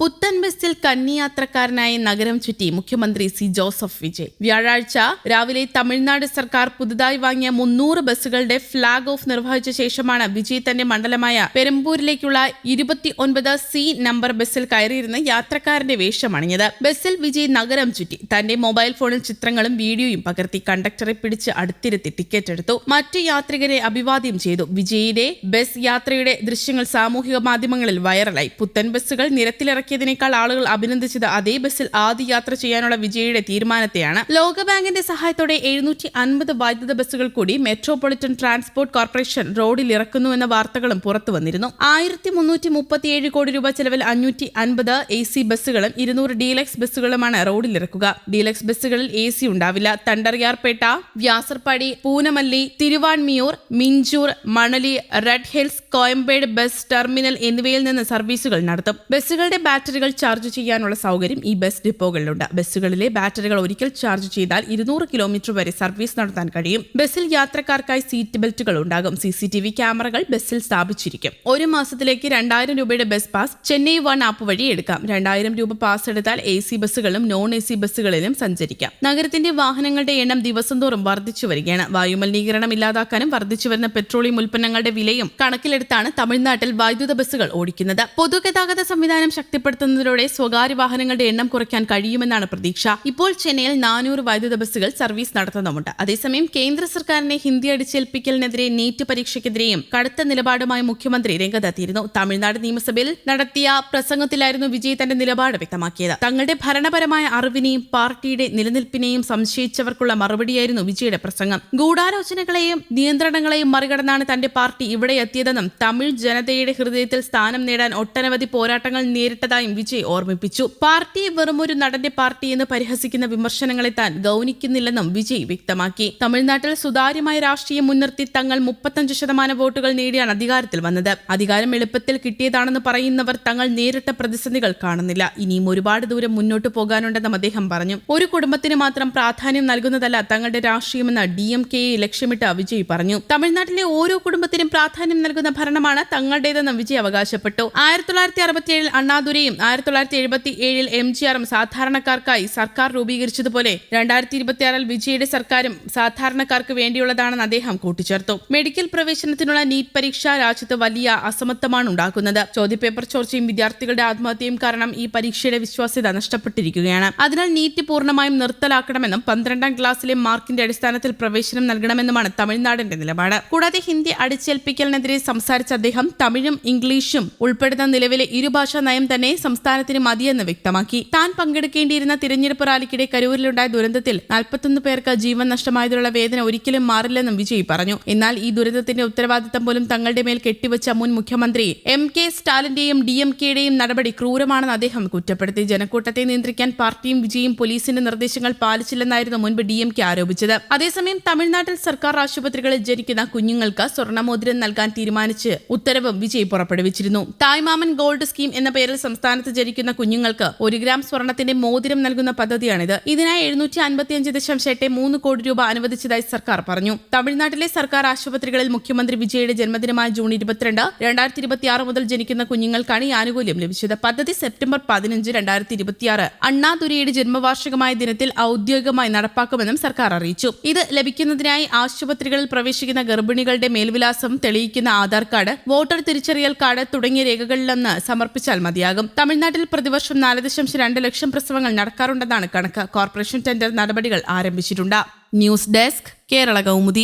പുത്തൻ ബസ്സിൽ കന്നിയാത്രക്കാരനായി നഗരം ചുറ്റി മുഖ്യമന്ത്രി സി ജോസഫ് വിജയ്. വ്യാഴാഴ്ച രാവിലെ തമിഴ്നാട് സർക്കാർ പുതുതായി വാങ്ങിയ 300 ബസ്സുകളുടെ ഫ്ളാഗ് ഓഫ് നിർവഹിച്ച ശേഷമാണ് വിജയ് തന്റെ മണ്ഡലമായ പെരമ്പൂരിലേക്കുള്ള 29 സി നമ്പർ ബസ്സിൽ കയറിയിരുന്ന് യാത്രക്കാരന്റെ വേഷമണിഞ്ഞത്. ബസ്സിൽ വിജയ് നഗരം ചുറ്റി തന്റെ മൊബൈൽ ഫോണിൽ ചിത്രങ്ങളും വീഡിയോയും പകർത്തി കണ്ടക്ടറെ പിടിച്ച് അടുത്തിരുത്തി ടിക്കറ്റ് എടുത്തു. മറ്റു യാത്രികരെ അഭിവാദ്യം ചെയ്തു. വിജയിയുടെ ബസ് യാത്രയുടെ ദൃശ്യങ്ങൾ സാമൂഹിക മാധ്യമങ്ങളിൽ വൈറലായി. പുത്തൻ ബസ്സുകൾ നിരത്തിലിറക്കിയതിനേക്കാൾ ആളുകൾ അഭിനന്ദിച്ചത് അതേ ബസ്സിൽ ആദ്യ യാത്ര ചെയ്യാനുള്ള വിജയിയുടെ തീരുമാനത്തെയാണ്. ലോകബാങ്കിന്റെ സഹായത്തോടെ 750 വൈദ്യുത ബസ്സുകൾ കൂടി മെട്രോപൊളിറ്റൻ ട്രാൻസ്പോർട്ട് കോർപ്പറേഷൻ റോഡിൽ ഇറക്കുന്നുവെന്ന വാർത്തകളും പുറത്തു വന്നിരുന്നു. 1337 കോടി രൂപ ചെലവിൽ 550 AC ബസ്സുകളും 200 ഡീലക്സ് ബസ്സുകളുമാണ് റോഡിലിറക്കുക. ഡീലക്സ് ബസ്സുകളിൽ AC ഉണ്ടാവില്ല. Thandaiyarpet, Vyasarpadi, Poonamallee, Thiruvanmiyur, Minjur, Manali, red hills, Koyambedu bus terminal എന്നിവയിൽ നിന്ന് സർവീസുകൾ നടത്തും. ബസ്സുകളുടെ ബാറ്ററികൾ ചാർജ് ചെയ്യാനുള്ള സൗകര്യം ഈ ബസ് ഡിപ്പോകളിലുണ്ട്. ബസ്സുകളിലെ ബാറ്ററികൾ ഒരിക്കൽ ചാർജ് ചെയ്താൽ 200 കിലോമീറ്റർ വരെ സർവീസ് നടത്താൻ കഴിയും. ബസ്സിൽ യാത്രക്കാർക്കായി സീറ്റ് ബെൽറ്റുകൾ ഉണ്ടാകും. CCTV ക്യാമറകൾ ബസ്സിൽ സ്ഥാപിച്ചിരിക്കും. ഒരു മാസത്തിലേക്ക് 2000 രൂപയുടെ bus pass Chennai one app വഴി എടുക്കാം. 2000 രൂപ പാസ് എടുത്താൽ AC ബസ്സുകളും നോൺ AC ബസ്സുകളിലും സഞ്ചരിക്കാം. നഗരത്തിന്റെ വാഹനങ്ങളുടെ എണ്ണം ദിവസം തോറും വർദ്ധിച്ചു വരികയാണ്. വായുമലിനീകരണം ഇല്ലാതാക്കാനും വർദ്ധിച്ചു വരുന്ന പെട്രോളിയം ഉൽപ്പന്നങ്ങളുടെ വിലയും കണക്കിലെടുത്താണ് തമിഴ്നാട്ടിൽ വൈദ്യുത ബസ്സുകൾ ഓടിക്കുന്നത്. പൊതുഗതാഗത സംവിധാനം ശക്തിപ്പെടുത്തുന്നതിലൂടെ സ്വകാര്യ വാഹനങ്ങളുടെ എണ്ണം കുറയ്ക്കാൻ കഴിയുമെന്നാണ് പ്രതീക്ഷ. ഇപ്പോൾ ചെന്നൈയിൽ 400 വൈദ്യുത ബസ്സുകൾ സർവീസ് നടത്തുന്നുമുണ്ട്. അതേസമയം കേന്ദ്ര സർക്കാരിനെ ഹിന്ദി അടിച്ചേൽപ്പിക്കലിനെതിരെ നീറ്റ് പരീക്ഷയ്ക്കെതിരെയും കടുത്ത നിലപാടുമായി മുഖ്യമന്ത്രി രംഗത്തെത്തിയിരുന്നു. തമിഴ്നാട് നിയമസഭയിൽ നടത്തിയ പ്രസംഗത്തിലായിരുന്നു വിജയ് തന്റെ നിലപാട് വ്യക്തമാക്കിയത്. തങ്ങളുടെ ഭരണപരമായ അറിവിനെയും പാർട്ടിയുടെ നിലനിൽപ്പിനെയും സംശയിച്ചവർക്കുള്ള മറുപടിയായിരുന്നു വിജയുടെ പ്രസംഗം. ഗൂഢാലോചനകളെയും നിയന്ത്രണങ്ങളെയും മറികടന്നാണ് തന്റെ പാർട്ടി ഇവിടെ എത്തിയതെന്നും തമിഴ് ജനതയുടെ ഹൃദയത്തിൽ സ്ഥാനം നേടാൻ ഒട്ടനവധി പോരാട്ടങ്ങൾ നേരിട്ടതായും വിജയ് ഓർമ്മിപ്പിച്ചു. പാർട്ടിയെ വെറുമൊരു നടന്റെ പാർട്ടി എന്ന് പരിഹസിക്കുന്ന വിമർശനങ്ങളെ താൻ ഗൗനിക്കുന്നില്ലെന്നും വിജയ് വ്യക്തമാക്കി. തമിഴ്നാട്ടിൽ സുതാര്യമായ രാഷ്ട്രീയം മുൻനിർത്തി തങ്ങൾ 35% വോട്ടുകൾ നേടിയാണ് അധികാരത്തിൽ വന്നത്. അധികാരം എളുപ്പത്തിൽ കിട്ടിയതാണെന്ന് പറയുന്നവർ തങ്ങൾ നേരിട്ട പ്രതിസന്ധികൾ കാണുന്നില്ല. ഇനിയും ഒരുപാട് ദൂരം മുന്നോട്ട് പോകാനുണ്ടെന്നും അദ്ദേഹം പറഞ്ഞു. ഒരു കുടുംബത്തിന് മാത്രം പ്രാധാന്യം നൽകുന്നതല്ല തങ്ങളുടെ രാഷ്ട്രീയമെന്ന് DMKയെ ലക്ഷ്യമിട്ട് വിജയ് പറഞ്ഞു. തമിഴ്നാട്ടിലെ ഓരോ കുടുംബത്തിനും പ്രാധാന്യം നൽകുന്ന ഭരണമാണ് തങ്ങളുടേതെന്നും വിജയ് അവകാശപ്പെട്ടു. 1967 അണ്ണാദുരയും 1977 MGRും സാധാരണക്കാർക്കായി സർക്കാർ രൂപീകരിച്ചതുപോലെ 2026 വിജയുടെ സർക്കാരും സാധാരണക്കാർക്ക് വേണ്ടിയുള്ളതാണെന്ന് അദ്ദേഹം കൂട്ടിച്ചേർത്തു. മെഡിക്കൽ പ്രവേശനത്തിനുള്ള നീറ്റ് പരീക്ഷ രാജ്യത്ത് വലിയ അസമത്വമാണ് ഉണ്ടാക്കുന്നത്. ചോദ്യപേപ്പർ ചോർച്ചയും വിദ്യാർത്ഥികളുടെ ആത്മഹത്യയും കാരണം ഈ പരീക്ഷയുടെ വിശ്വാസ്യത നഷ്ടപ്പെട്ടിരിക്കുകയാണ്. അതിനാൽ നീറ്റ് പൂർണ്ണമായും നിർത്തലാക്കണമെന്നും 12ാം ക്ലാസ്സിലെ മാർക്കിന്റെ അടിസ്ഥാനത്തിൽ പ്രവേശനം നൽകണമെന്നുമാണ് തമിഴ്നാടിന്റെ നിലപാട്. കൂടാതെ ഹിന്ദി അടിച്ചേൽപ്പിക്കലിനെതിരെ സംസാരിച്ച അദ്ദേഹം തമിഴും ഇംഗ്ലീഷും ഉൾപ്പെടുന്ന നിലവിലെ ഇരുഭാഷാ നയം തന്നെ സംസ്ഥാനത്തിന് മതിയെന്ന് വ്യക്തമാക്കി. താൻ പങ്കെടുക്കേണ്ടിയിരുന്ന തിരഞ്ഞെടുപ്പ് റാലിക്കിടെ കരൂരിലുണ്ടായ ദുരന്തത്തിൽ 41 പേർക്ക് ജീവൻ നഷ്ടമായതിലുള്ള വേദന ഒരിക്കലും മാറില്ലെന്നും വിജയ് പറഞ്ഞു. എന്നാൽ ഈ ദുരന്തത്തിന്റെ ഉത്തരവാദിത്തം പോലും തങ്ങളുടെ മേൽ കെട്ടിവെച്ച മുൻ മുഖ്യമന്ത്രി MK സ്റ്റാലിന്റെയും DMKയുടെയും നടപടി ക്രൂരമാണെന്ന് അദ്ദേഹം കുറ്റപ്പെടുത്തി. ജനക്കൂട്ടത്തെ നിയന്ത്രിക്കാൻ പാർട്ടിയും വിജയും പോലീസിന്റെ നിർദ്ദേശങ്ങൾ പാലിച്ചില്ലെന്നായിരുന്നു മുൻപ് DMK ആരോപിച്ചത്. അതേസമയം തമിഴ്നാട്ടിൽ സർക്കാർ ആശുപത്രികളിൽ ജനിക്കുന്ന കുഞ്ഞുങ്ങൾക്ക് സ്വർണ്ണമോതിരം നൽകാൻ തീരുമാനിച്ച് ഉത്തരവും വിജയ് പുറപ്പെടുവിച്ചിരുന്നു. തായ്മാമൻ ഗോൾഡ് സ്കീം എന്ന പേരിൽ സംസ്ഥാനത്ത് ജനിക്കുന്ന കുഞ്ഞുങ്ങൾക്ക് 1 ഗ്രാം സ്വർണത്തിന്റെ മോതിരം നൽകുന്ന പദ്ധതിയാണിത്. ഇതിനായി 755.83 കോടി രൂപ അനുവദിച്ചതായി സർക്കാർ പറഞ്ഞു. തമിഴ്നാട്ടിലെ സർക്കാർ ആശുപത്രികളിൽ മുഖ്യമന്ത്രി വിജയുടെ ജന്മദിനമായ ജൂൺ 22, 2026 മുതൽ ജനിക്കുന്ന കുഞ്ഞുങ്ങൾക്കാണ് ഈ ആനുകൂല്യം ലഭിച്ചത്. പദ്ധതി സെപ്റ്റംബർ 15, 2026 അണ്ണാദുരയുടെ ജന്മവാർഷികമായ ദിനത്തിൽ ഔദ്യോഗികമായി നടപ്പാക്കുമെന്നും സർക്കാർ അറിയിച്ചു. ഇത് ലഭിക്കുന്നതിനായി ആശുപത്രികളിൽ പ്രവേശിക്കുന്ന ഗർഭിണികളുടെ മേൽവിലാസം തെളിയിക്കുന്ന ആധാർ കാർഡ്, വോട്ടർ തിരിച്ചറിയൽ കാർഡ് തുടങ്ങിയ രേഖകളിലൊന്ന് സമർപ്പിച്ചാൽ മതിയാകും. തമിഴ്നാട്ടിൽ പ്രതിവർഷം 4.2 ലക്ഷം പ്രസവങ്ങൾ നടക്കാറുണ്ടെന്നാണ് കണക്ക്. കോർപ്പറേഷൻ ടെൻഡർ നടപടികൾ ആരംഭിച്ചിട്ടുണ്ട്. News desk, Kerala Kaumudi.